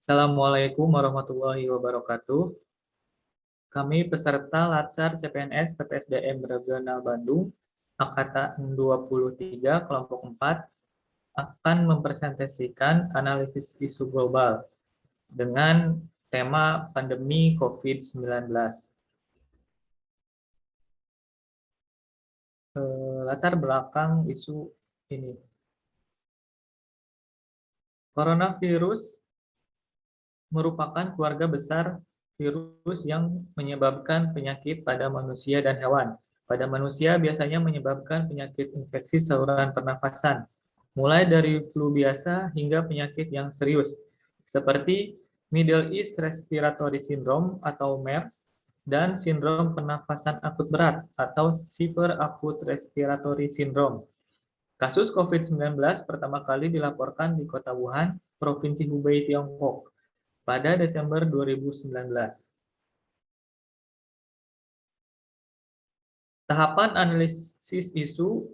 Assalamualaikum warahmatullahi wabarakatuh. Kami peserta Latsar CPNS PPSDM Regional Bandung, Angkatan 23, kelompok 4, akan mempresentasikan analisis isu global dengan tema pandemi COVID-19. Latar belakang isu ini. Coronavirus merupakan keluarga besar virus yang menyebabkan penyakit pada manusia dan hewan. Pada manusia biasanya menyebabkan penyakit infeksi saluran pernafasan, mulai dari flu biasa hingga penyakit yang serius, seperti Middle East Respiratory Syndrome atau MERS, dan sindrom pernafasan akut berat atau Severe Acute Respiratory Syndrome. Kasus COVID-19 pertama kali dilaporkan di kota Wuhan, Provinsi Hubei, Tiongkok, pada Desember 2019. Tahapan analisis isu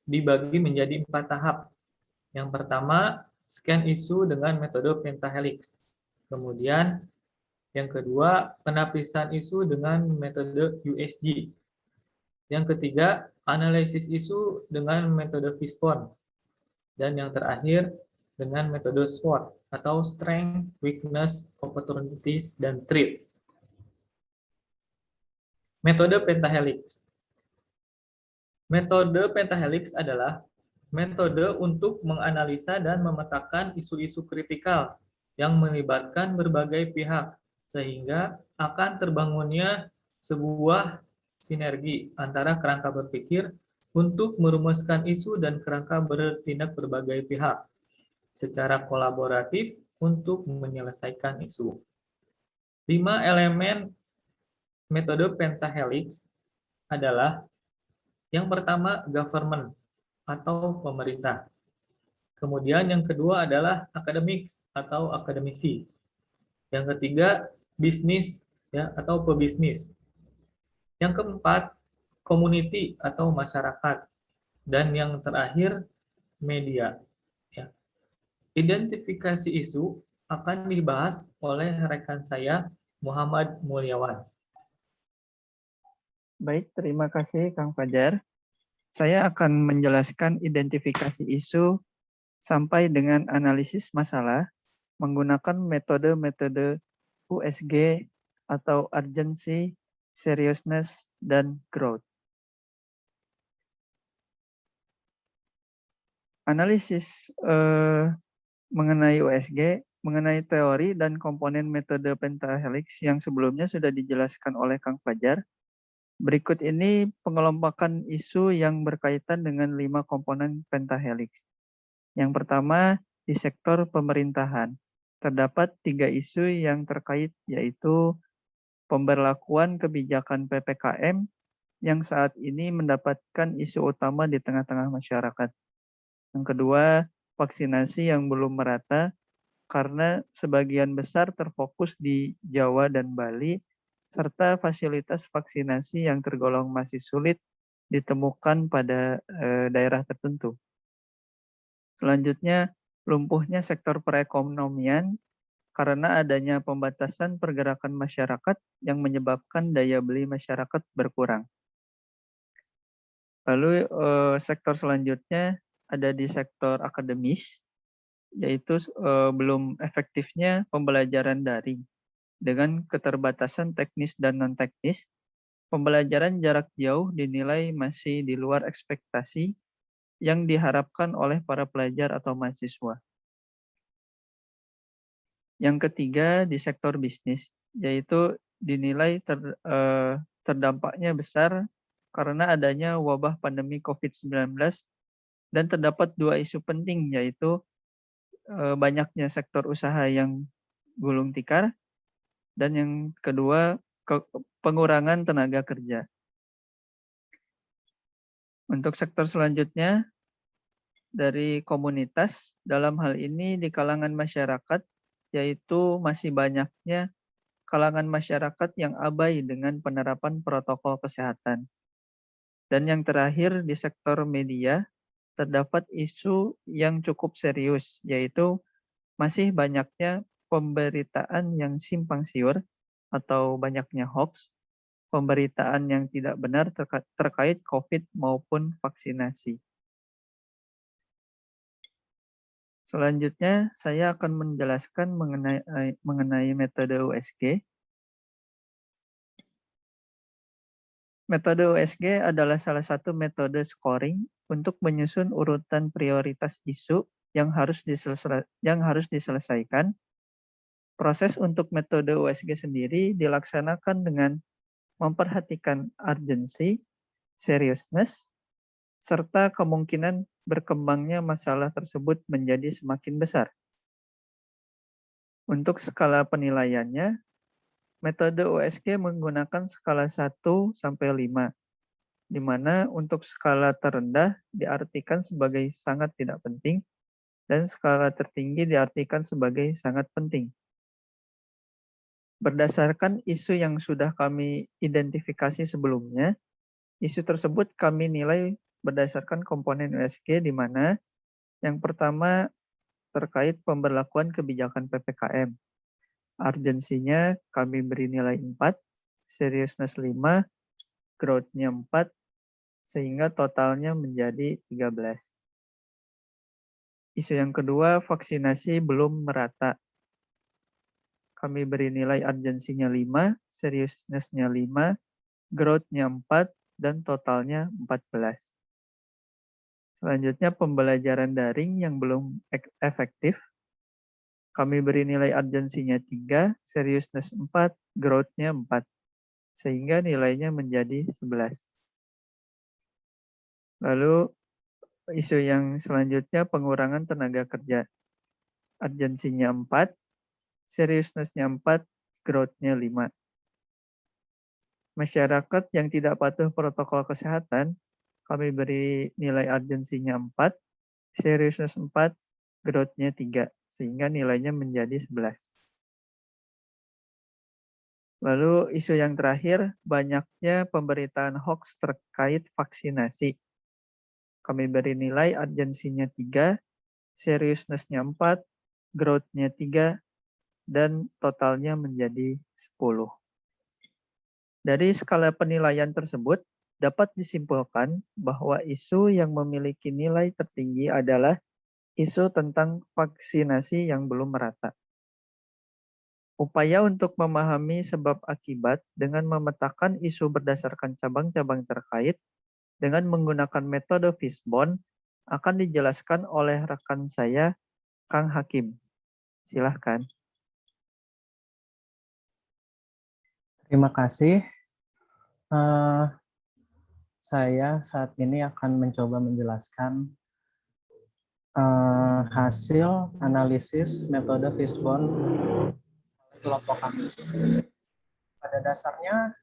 dibagi menjadi 4 tahap. Yang pertama, scan isu dengan metode pentahelix. Kemudian, yang kedua, penapisan isu dengan metode USG. Yang ketiga, analisis isu dengan metode Fishbone. Dan yang terakhir, dengan metode SWOT atau Strength, Weakness, Opportunities, dan Threats. Metode pentahelix. Metode pentahelix adalah metode untuk menganalisa dan memetakan isu-isu kritikal yang melibatkan berbagai pihak, sehingga akan terbangunnya sebuah sinergi antara kerangka berpikir untuk merumuskan isu dan kerangka bertindak berbagai pihak secara kolaboratif untuk menyelesaikan isu. 5 elemen metode pentahelix adalah yang pertama, government atau pemerintah. Kemudian yang kedua adalah academics atau akademisi. Yang ketiga, bisnis ya atau pebisnis. Yang keempat, community atau masyarakat. Dan yang terakhir, media. Ya. Identifikasi isu akan dibahas oleh rekan saya, Muhammad Mulyawan. Baik, terima kasih Kang Fajar. Saya akan menjelaskan identifikasi isu sampai dengan analisis masalah menggunakan metode-metode USG atau Urgency, Seriousness, dan Growth. Analisis mengenai USG, mengenai teori dan komponen metode pentahelix yang sebelumnya sudah dijelaskan oleh Kang Fajar. Berikut ini pengelompokan isu yang berkaitan dengan 5 komponen pentahelix. Yang pertama, di sektor pemerintahan. Terdapat 3 isu yang terkait, yaitu pemberlakuan kebijakan PPKM yang saat ini mendapatkan isu utama di tengah-tengah masyarakat. Yang kedua, vaksinasi yang belum merata karena sebagian besar terfokus di Jawa dan Bali, serta fasilitas vaksinasi yang tergolong masih sulit ditemukan pada daerah tertentu. Selanjutnya, lumpuhnya sektor perekonomian karena adanya pembatasan pergerakan masyarakat yang menyebabkan daya beli masyarakat berkurang. Lalu sektor selanjutnya ada di sektor akademis, yaitu belum efektifnya pembelajaran daring. Dengan keterbatasan teknis dan non-teknis, pembelajaran jarak jauh dinilai masih di luar ekspektasi yang diharapkan oleh para pelajar atau mahasiswa. Yang ketiga di sektor bisnis, yaitu dinilai terdampaknya besar karena adanya wabah pandemi COVID-19 dan terdapat 2 isu penting, yaitu banyaknya sektor usaha yang gulung tikar, dan yang kedua, pengurangan tenaga kerja. Untuk sektor selanjutnya, dari komunitas, dalam hal ini di kalangan masyarakat, yaitu masih banyaknya kalangan masyarakat yang abai dengan penerapan protokol kesehatan. Dan yang terakhir, di sektor media, terdapat isu yang cukup serius, yaitu masih banyaknya pemberitaan yang simpang siur atau banyaknya hoax, pemberitaan yang tidak benar terkait COVID maupun vaksinasi. Selanjutnya, saya akan menjelaskan mengenai metode USG. Metode USG adalah salah satu metode scoring untuk menyusun urutan prioritas isu yang harus diselesaikan. Proses untuk metode USG sendiri dilaksanakan dengan memperhatikan urgency, seriousness, serta kemungkinan berkembangnya masalah tersebut menjadi semakin besar. Untuk skala penilaiannya, metode USG menggunakan skala 1 sampai 5, di mana untuk skala terendah diartikan sebagai sangat tidak penting dan skala tertinggi diartikan sebagai sangat penting. Berdasarkan isu yang sudah kami identifikasi sebelumnya, isu tersebut kami nilai berdasarkan komponen USG, di mana yang pertama terkait pemberlakuan kebijakan PPKM. Urgensinya kami beri nilai 4, seriousness 5, growth-nya 4, sehingga totalnya menjadi 13. Isu yang kedua, vaksinasi belum merata. Kami beri nilai urgensinya 5, seriousness-nya 5, growth-nya 4, dan totalnya 14. Selanjutnya, pembelajaran daring yang belum efektif. Kami beri nilai urgensinya 3, seriousness 4, growth-nya 4. Sehingga nilainya menjadi 11. Lalu, isu yang selanjutnya pengurangan tenaga kerja. Urgensinya 4, seriousness-nya 4, growth-nya 5. Masyarakat yang tidak patuh protokol kesehatan, kami beri nilai urgensinya 4, seriousness 4, growth-nya 3, sehingga nilainya menjadi 11. Lalu isu yang terakhir, banyaknya pemberitaan hoax terkait vaksinasi. Kami beri nilai urgensinya 3, seriousness-nya 4, growth-nya 3, dan totalnya menjadi 10. Dari skala penilaian tersebut, dapat disimpulkan bahwa isu yang memiliki nilai tertinggi adalah isu tentang vaksinasi yang belum merata. Upaya untuk memahami sebab akibat dengan memetakan isu berdasarkan cabang-cabang terkait dengan menggunakan metode Fishbone akan dijelaskan oleh rekan saya, Kang Hakim. Silahkan. Terima kasih. Saya saat ini akan mencoba menjelaskan hasil analisis metode Fishbone kelompok kami. Pada dasarnya,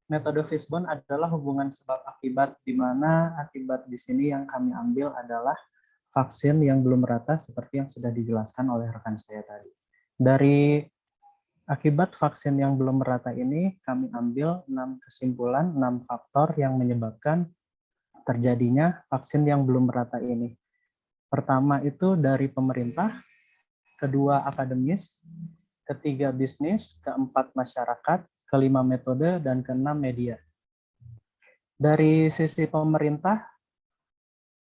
metode Fishbone adalah hubungan sebab akibat, di mana akibat di sini yang kami ambil adalah vaksin yang belum merata seperti yang sudah dijelaskan oleh rekan saya tadi. Dari akibat vaksin yang belum merata ini, kami ambil 6 kesimpulan, 6 faktor yang menyebabkan terjadinya vaksin yang belum merata ini. Pertama itu dari pemerintah, kedua akademis, ketiga bisnis, keempat masyarakat, kelima metode, dan keenam media. Dari sisi pemerintah,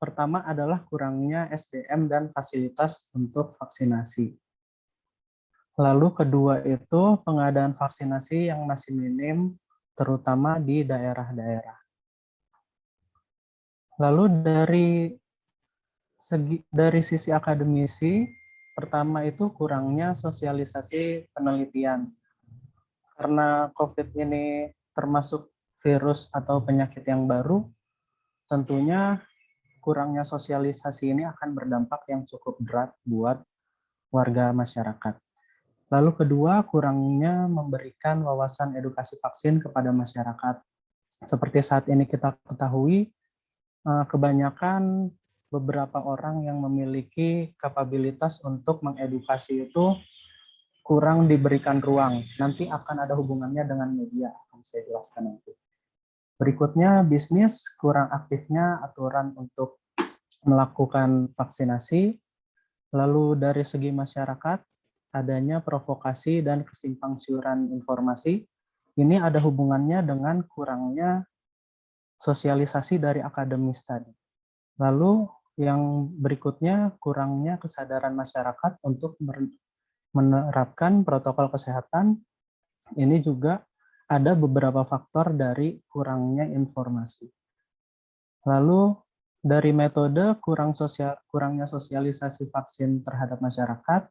pertama adalah kurangnya SDM dan fasilitas untuk vaksinasi. Lalu kedua itu pengadaan vaksinasi yang masih minim, terutama di daerah-daerah. Lalu dari sisi akademisi, pertama itu kurangnya sosialisasi penelitian. Karena COVID ini termasuk virus atau penyakit yang baru, tentunya kurangnya sosialisasi ini akan berdampak yang cukup berat buat warga masyarakat. Lalu kedua, kurangnya memberikan wawasan edukasi vaksin kepada masyarakat. Seperti saat ini kita ketahui, kebanyakan beberapa orang yang memiliki kapabilitas untuk mengedukasi itu kurang diberikan ruang. Nanti akan ada hubungannya dengan media, akan saya jelaskan nanti. Berikutnya, bisnis kurang aktifnya aturan untuk melakukan vaksinasi. Lalu dari segi masyarakat, adanya provokasi dan kesimpangsiuran informasi. Ini ada hubungannya dengan kurangnya sosialisasi dari akademis tadi. Lalu yang berikutnya, kurangnya kesadaran masyarakat untuk menerapkan protokol kesehatan. Ini juga ada beberapa faktor dari kurangnya informasi. Lalu dari metode kurangnya sosialisasi vaksin terhadap masyarakat,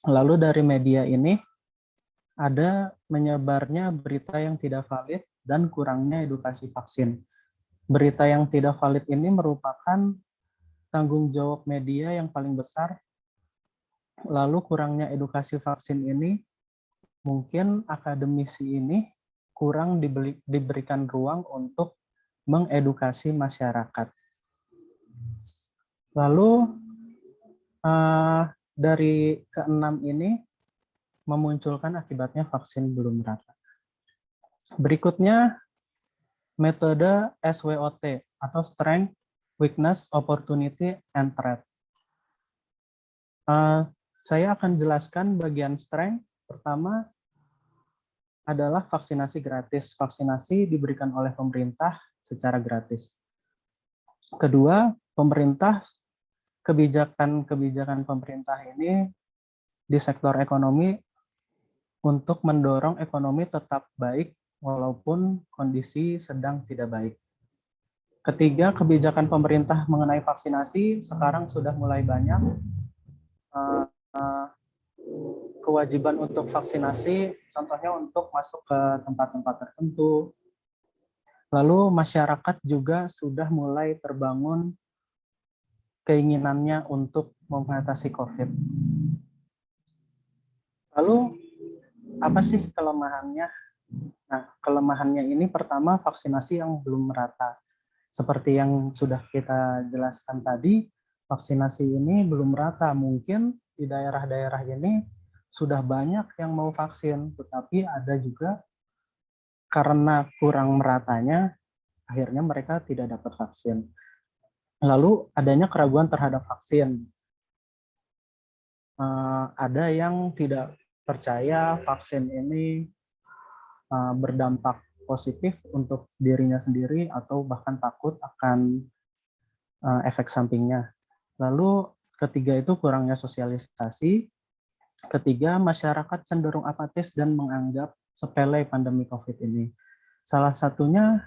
lalu dari media ini ada menyebarnya berita yang tidak valid dan kurangnya edukasi vaksin. Berita yang tidak valid ini merupakan tanggung jawab media yang paling besar. Lalu kurangnya edukasi vaksin ini, mungkin akademisi ini kurang diberikan ruang untuk mengedukasi masyarakat. Lalu dari keenam ini memunculkan akibatnya vaksin belum merata. Berikutnya metode SWOT atau Strength, Weakness, Opportunity, and Threat. Saya akan jelaskan bagian strength. Pertama adalah vaksinasi gratis. Vaksinasi diberikan oleh pemerintah secara gratis. Kedua, kebijakan pemerintah ini di sektor ekonomi untuk mendorong ekonomi tetap baik walaupun kondisi sedang tidak baik. Ketiga, kebijakan pemerintah mengenai vaksinasi sekarang sudah mulai banyak. Kewajiban untuk vaksinasi, contohnya untuk masuk ke tempat-tempat tertentu. Lalu masyarakat juga sudah mulai terbangun keinginannya untuk mengatasi COVID. Lalu apa sih kelemahannya? Nah, kelemahannya ini pertama vaksinasi yang belum merata. Seperti yang sudah kita jelaskan tadi, vaksinasi ini belum merata. Mungkin di daerah-daerah ini sudah banyak yang mau vaksin, tetapi ada juga karena kurang meratanya, akhirnya mereka tidak dapat vaksin. Lalu adanya keraguan terhadap vaksin. Ada yang tidak percaya vaksin ini berdampak positif untuk dirinya sendiri atau bahkan takut akan efek sampingnya. Lalu ketiga itu kurangnya sosialisasi. Ketiga, masyarakat cenderung apatis dan menganggap sepele pandemi COVID ini. Salah satunya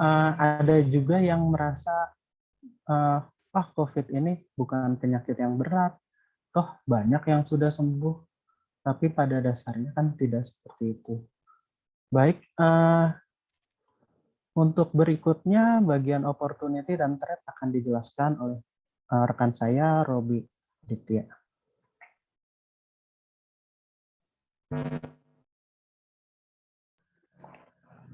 ada juga yang merasa COVID ini bukan penyakit yang berat, toh banyak yang sudah sembuh, tapi pada dasarnya kan tidak seperti itu. Baik, untuk berikutnya bagian opportunity dan threat akan dijelaskan oleh rekan saya, Robi Ditya.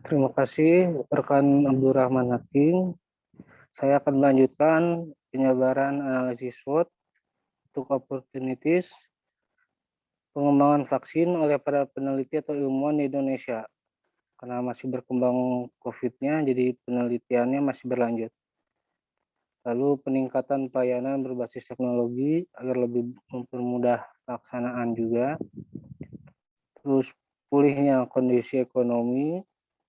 Terima kasih rekan Abdurrahman Hakim. Saya akan melanjutkan penyebaran analisis SWOT untuk opportunities pengembangan vaksin oleh para peneliti atau ilmuwan di Indonesia. Karena masih berkembang COVID-nya, jadi penelitiannya masih berlanjut. Lalu peningkatan pelayanan berbasis teknologi agar lebih mempermudah pelaksanaan juga. Terus pulihnya kondisi ekonomi,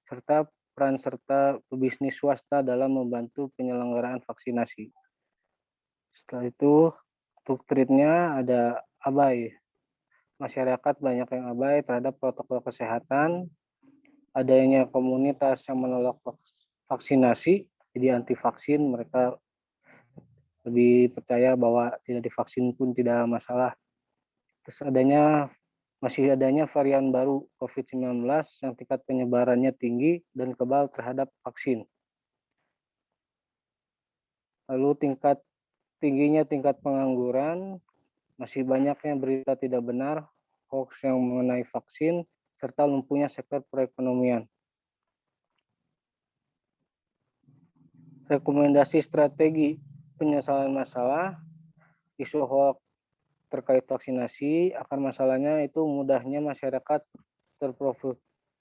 serta peran serta pebisnis swasta dalam membantu penyelenggaraan vaksinasi. Setelah itu, untuk treatnya ada abai. Masyarakat banyak yang abai terhadap protokol kesehatan, adanya komunitas yang menolak vaksinasi, jadi anti vaksin, mereka lebih percaya bahwa tidak divaksin pun tidak masalah. Terus masih adanya varian baru COVID-19 yang tingkat penyebarannya tinggi dan kebal terhadap vaksin. Lalu tingginya tingkat pengangguran, masih banyaknya berita tidak benar, hoax yang mengenai vaksin, serta lumpuhnya sektor perekonomian. Rekomendasi strategi penyelesaian masalah, isu hoax terkait vaksinasi, akar masalahnya itu mudahnya masyarakat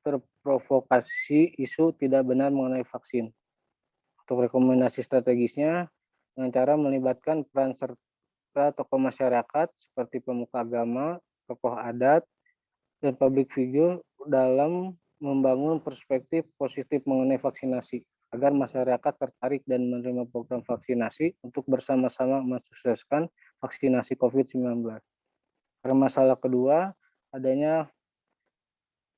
terprovokasi isu tidak benar mengenai vaksin. Untuk rekomendasi strategisnya, dengan cara melibatkan peran tokoh masyarakat seperti pemuka agama, tokoh adat, dan public figure dalam membangun perspektif positif mengenai vaksinasi agar masyarakat tertarik dan menerima program vaksinasi untuk bersama-sama mensukseskan vaksinasi COVID-19. Karena masalah kedua, adanya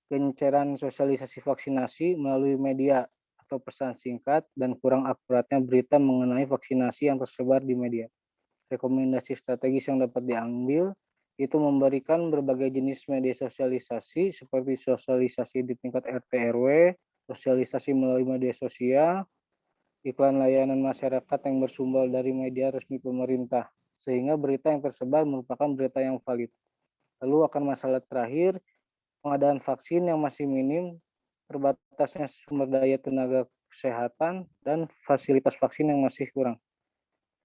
gencaran sosialisasi vaksinasi melalui media atau pesan singkat dan kurang akuratnya berita mengenai vaksinasi yang tersebar di media. Rekomendasi strategis yang dapat diambil itu memberikan berbagai jenis media sosialisasi seperti sosialisasi di tingkat RT RW, sosialisasi melalui media sosial, iklan layanan masyarakat yang bersumber dari media resmi pemerintah, sehingga berita yang tersebar merupakan berita yang valid. Lalu akan masalah terakhir, pengadaan vaksin yang masih minim, terbatasnya sumber daya tenaga kesehatan, dan fasilitas vaksin yang masih kurang.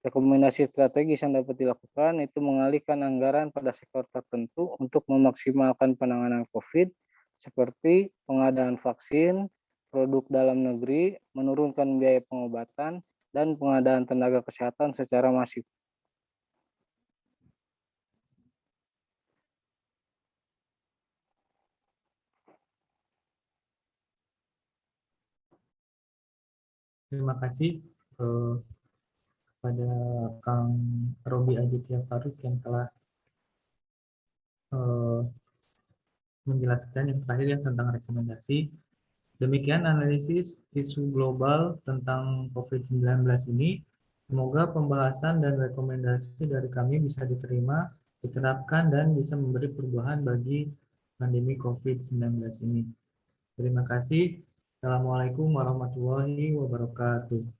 Rekomendasi strategis yang dapat dilakukan itu mengalihkan anggaran pada sektor tertentu untuk memaksimalkan penanganan COVID, seperti pengadaan vaksin, produk dalam negeri, menurunkan biaya pengobatan, dan pengadaan tenaga kesehatan secara masif. Terima kasih kepada Kang Robi Aditya Faruk yang telah menjelaskan yang terakhir ya tentang rekomendasi. Demikian analisis isu global tentang COVID-19 ini. Semoga pembahasan dan rekomendasi dari kami bisa diterima, diterapkan, dan bisa memberi perubahan bagi pandemi COVID-19 ini. Terima kasih. Assalamualaikum warahmatullahi wabarakatuh.